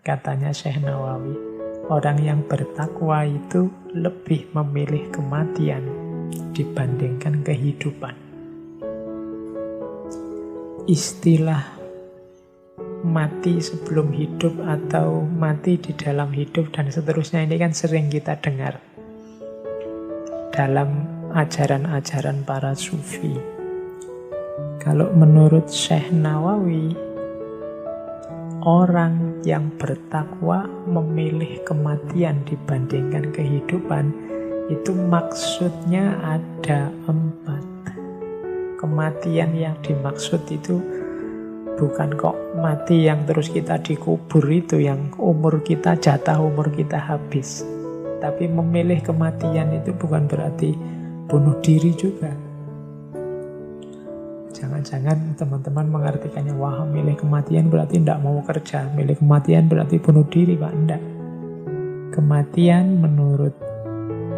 Katanya Syekh Nawawi, orang yang bertakwa itu lebih memilih kematian dibandingkan kehidupan. Istilah mati sebelum hidup atau mati di dalam hidup dan seterusnya ini kan sering kita dengar dalam ajaran-ajaran para sufi. Kalau menurut Syekh Nawawi, orang yang bertakwa memilih kematian dibandingkan kehidupan, itu maksudnya ada 4. Kematian yang dimaksud itu bukan kok mati yang terus kita dikubur itu, yang umur kita, jatah umur kita habis. Tapi memilih kematian itu bukan berarti bunuh diri juga. Jangan-jangan teman-teman mengartikannya, wah milih kematian berarti tidak mau kerja, milih kematian berarti bunuh diri, Pak. Enggak. Kematian menurut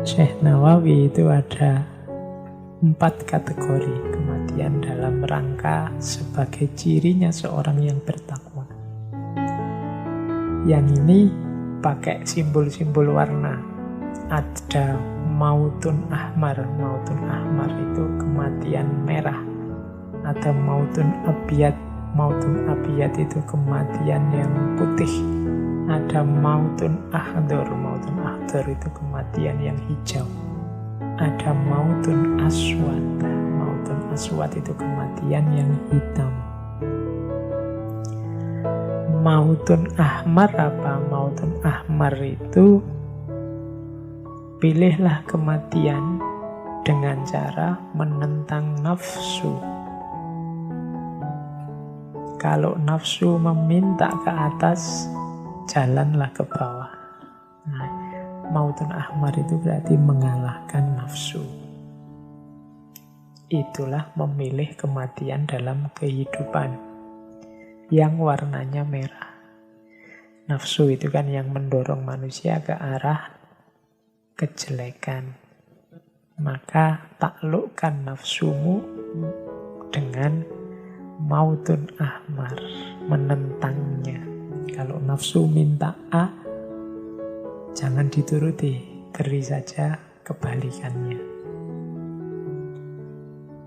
Syekh Nawawi itu ada 4 kategori. Kematian dalam rangka sebagai cirinya seorang yang bertakwa. Yang ini pakai simbol-simbol warna. Ada mautun ahmar. Mautun ahmar itu kematian merah. Ada mautun abiyat. Mautun abiyat itu kematian yang putih. Ada mautun ahdor. Mautun ahdor itu kematian yang hijau. Ada mautun aswad. Mautun aswad itu kematian yang hitam. Mautun ahmar apa? Mautun ahmar itu pilihlah kematian dengan cara menentang nafsu. Kalau nafsu meminta ke atas, jalanlah ke bawah. Nah, mautun ahmar itu berarti mengalahkan nafsu. Itulah memilih kematian dalam kehidupan yang warnanya merah. Nafsu itu kan yang mendorong manusia ke arah kejelekan. Maka taklukkan nafsumu dengan mautun ahmar, menentangnya. Kalau nafsu minta A, jangan dituruti, beri saja kebalikannya.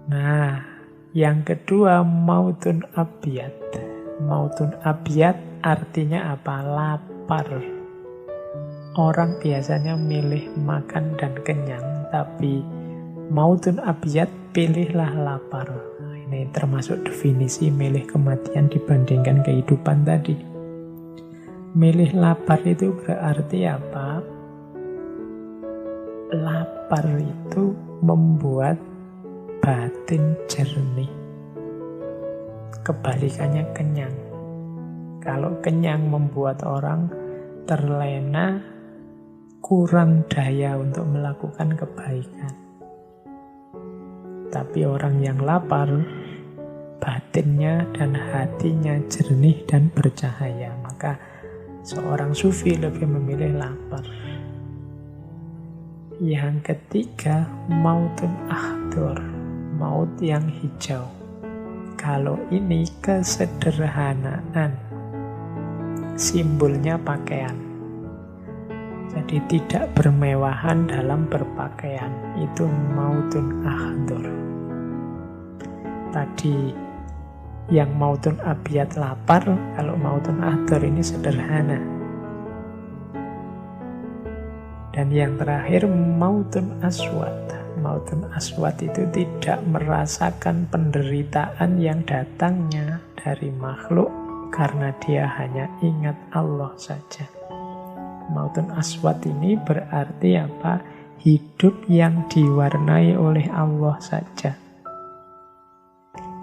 Nah, yang kedua mautun abiyat. Mautun abiyat artinya apa? Lapar. Orang biasanya milih makan dan kenyang, tapi mautun abiyat pilihlah lapar. Nah, ini termasuk definisi milih kematian dibandingkan kehidupan tadi. Milih lapar itu berarti apa? Lapar itu membuat batin jernih. Kebalikannya kenyang. Kalau kenyang membuat orang terlena, kurang daya untuk melakukan kebaikan. Tapi orang yang lapar, batinnya dan hatinya jernih dan bercahaya. Maka seorang sufi lebih memilih lapar. Yang ketiga, mautun ahdor. Maut yang hijau. Kalau ini kesederhanaan. Simbolnya pakaian. Jadi tidak bermewahan dalam berpakaian. Itu mautun ahdor. Tadi yang mautun abiyat lapar, kalau mautun ahdor ini sederhana. Dan yang terakhir mautun aswad. Mautun aswad itu tidak merasakan penderitaan yang datangnya dari makhluk karena dia hanya ingat Allah saja. Mautun aswad ini berarti apa? Hidup yang diwarnai oleh Allah saja.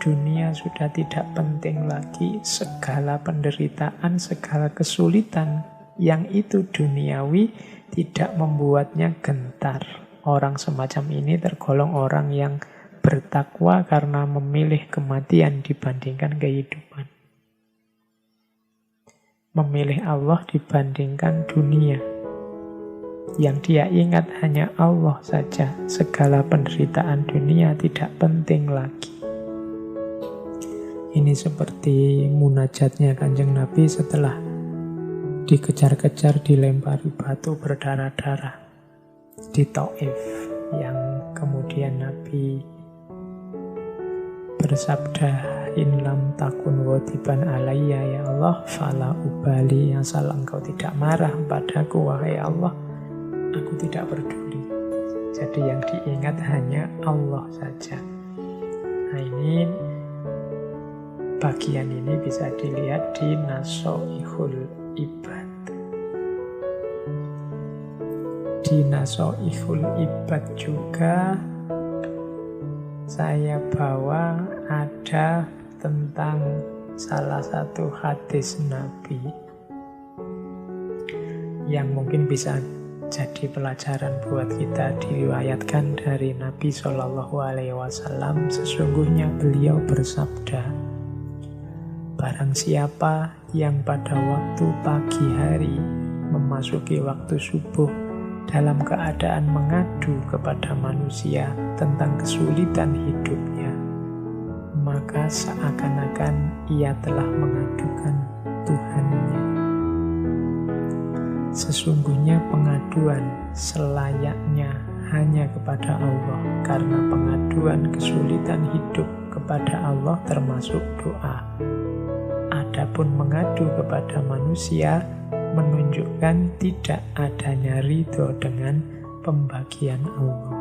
Dunia sudah tidak penting lagi, segala penderitaan, segala kesulitan yang itu duniawi tidak membuatnya gentar. Orang semacam ini tergolong orang yang bertakwa karena memilih kematian dibandingkan kehidupan. Memilih Allah dibandingkan dunia. Yang dia ingat hanya Allah saja. Segala penderitaan dunia tidak penting lagi. Ini seperti munajatnya Kanjeng Nabi setelah dikejar-kejar, dilempari batu berdarah-darah di Taif, yang kemudian Nabi bersabda, in lam takun wadiban alayya ya Allah fala ubali, asal engkau tidak marah padaku wahai Allah, aku tidak peduli. Jadi yang diingat hanya Allah saja. Nah, ini bagian ini bisa dilihat di Nasoihul Ibad. Di Nasoihul Ibad juga saya bawa ada tentang salah satu hadis Nabi yang mungkin bisa jadi pelajaran buat kita. Diriwayatkan dari Nabi SAW, sesungguhnya beliau bersabda, barang siapa yang pada waktu pagi hari memasuki waktu subuh dalam keadaan mengadu kepada manusia tentang kesulitan hidupnya, maka seakan-akan ia telah mengadukan Tuhannya. Sesungguhnya pengaduan selayaknya hanya kepada Allah, karena pengaduan kesulitan hidup kepada Allah termasuk doa. Adapun mengadu kepada manusia menunjukkan tidak adanya ridho dengan pembagian Allah.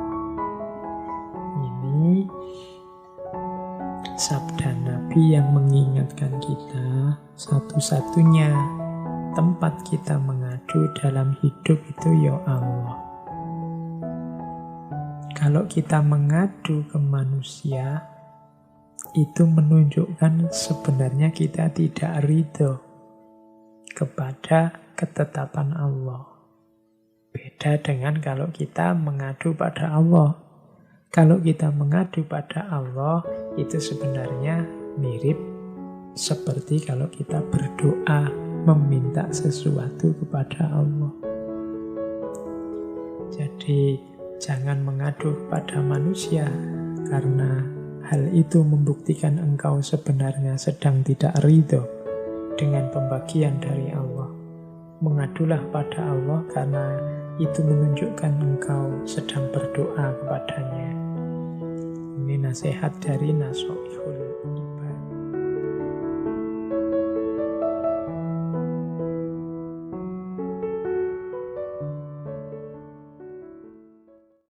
Ini sabda Nabi yang mengingatkan kita, satu-satunya tempat kita mengadu dalam hidup itu ya Allah. Kalau kita mengadu ke manusia, itu menunjukkan sebenarnya kita tidak ridho kepada ketetapan Allah. Beda dengan kalau kita mengadu pada Allah. Kalau kita mengadu pada Allah, itu sebenarnya mirip seperti kalau kita berdoa meminta sesuatu kepada Allah. Jadi jangan mengadu kepada manusia, karena hal itu membuktikan engkau sebenarnya sedang tidak ridho dengan pembagian dari Allah. Mengadulah pada Allah karena itu menunjukkan engkau sedang berdoa kepadanya. Ini nasihat dari Nasoih.